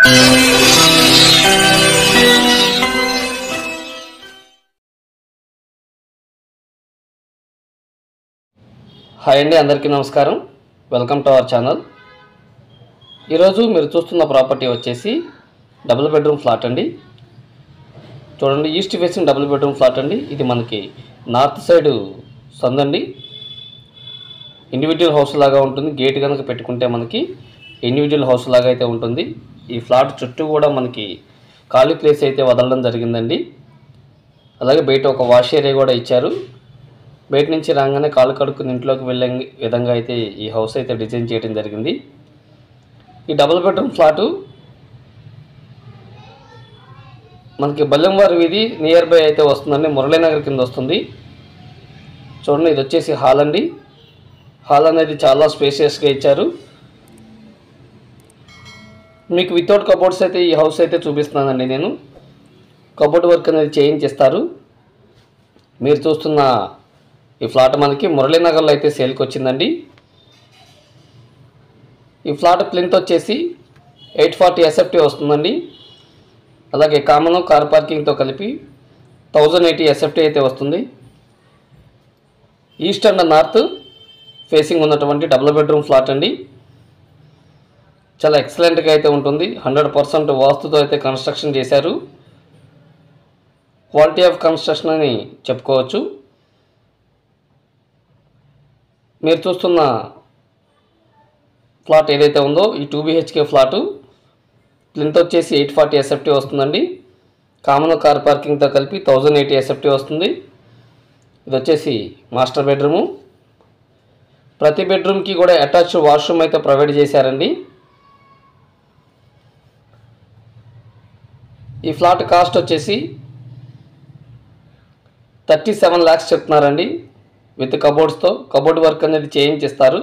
Hi అండి, అందరికీ నమస్కారం. Welcome to our channel. ఈరోజు మీరు చూస్తున్న ప్రాపర్టీ వచ్చేసి డబుల్ బెడ్రూమ్ ఫ్లాట్ అండి. చూడండి, east facing double bedroom flat అండి. ఇది మనకి నార్త్ సైడ్ సందండి. ఇండివిజువల్ హౌస్ లాగా ఉంటుంది. గేట్ కనుక పెట్టుకుంటే మనకి ఇండివిజువల్ హౌస్ లాగా అయితే ఉంటుంది. ఈ ఫ్లాట్ చుట్టూ కూడా మనకి ఖాళీ ప్లేస్ అయితే వదలడం జరిగిందండి. అలాగే బయట ఒక వాష్ ఏరియా కూడా ఇచ్చారు. బయట నుంచి రాగానే కాలు కడుక్కుని ఇంట్లోకి వెళ్ళే విధంగా అయితే ఈ హౌస్ అయితే డిజైన్ చేయడం జరిగింది. ఈ డబుల్ బెడ్రూమ్ ఫ్లాటు మనకి బల్లెంవారి వీధి నియర్ బై అయితే వస్తుందండి. మురళీనగర్ కింద వస్తుంది. చూడండి, ఇది వచ్చేసి హాల్ అండి. హాల్ అనేది చాలా స్పేషియస్గా ఇచ్చారు. మీకు వితౌట్ కబోర్డ్స్ అయితే ఈ హౌస్ అయితే చూపిస్తున్నానండి. నేను కబోర్డ్ వర్క్ అనేది చేయించిస్తారు. మీరు చూస్తున్న ఈ ఫ్లాట్ మనకి మురళీనగర్లో అయితే సేల్కి వచ్చిందండి. ఈ ఫ్లాట్ ప్లింత్ వచ్చేసి 840 SFT వస్తుందండి. అలాగే కామన్ కార్ పార్కింగ్తో కలిపి 1080 SFT అయితే వస్తుంది. ఈస్ట్ అండ్ నార్త్ ఫేసింగ్ ఉన్నటువంటి డబుల్ బెడ్రూమ్ ఫ్లాట్ అండి. చాలా ఎక్సలెంట్గా అయితే ఉంటుంది. 100% వాస్తుతో అయితే కన్స్ట్రక్షన్ చేశారు. క్వాలిటీ ఆఫ్ కన్స్ట్రక్షన్ అని చెప్పుకోవచ్చు. మీరు చూస్తున్న ఫ్లాట్ ఏదైతే ఉందో ఈ 2 BHK ఫ్లాటు ప్లింత్ వచ్చేసి 840 SFT వస్తుందండి. కామన్ కార్ పార్కింగ్తో కలిపి 1080 SFT వస్తుంది. ఇది వచ్చేసి మాస్టర్ బెడ్రూము. ప్రతి బెడ్రూమ్కి కూడా అటాచ్డ్ వాష్రూమ్ అయితే ప్రొవైడ్ చేశారండి. ఈ ఫ్లాట్ కాస్ట్ వచ్చేసి 37 lakhs చెప్తున్నారండి. విత్ కబోర్డ్స్తో కబోర్డ్ వర్క్ అనేది చేయించిస్తారు.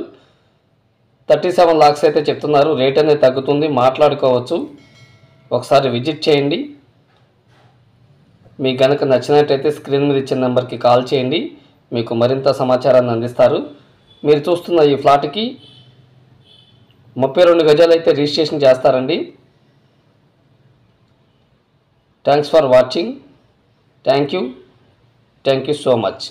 37 lakhs అయితే చెప్తున్నారు. రేట్ అనేది తగ్గుతుంది, మాట్లాడుకోవచ్చు. ఒకసారి విజిట్ చేయండి. మీకు కనుక నచ్చినట్టయితే స్క్రీన్ మీద ఇచ్చిన నెంబర్కి కాల్ చేయండి. మీకు మరింత సమాచారాన్ని అందిస్తారు. మీరు చూస్తున్న ఈ ఫ్లాట్కి 32 గజాలు అయితే రిజిస్ట్రేషన్ చేస్తారండి. Thanks for watching. Thank you so much.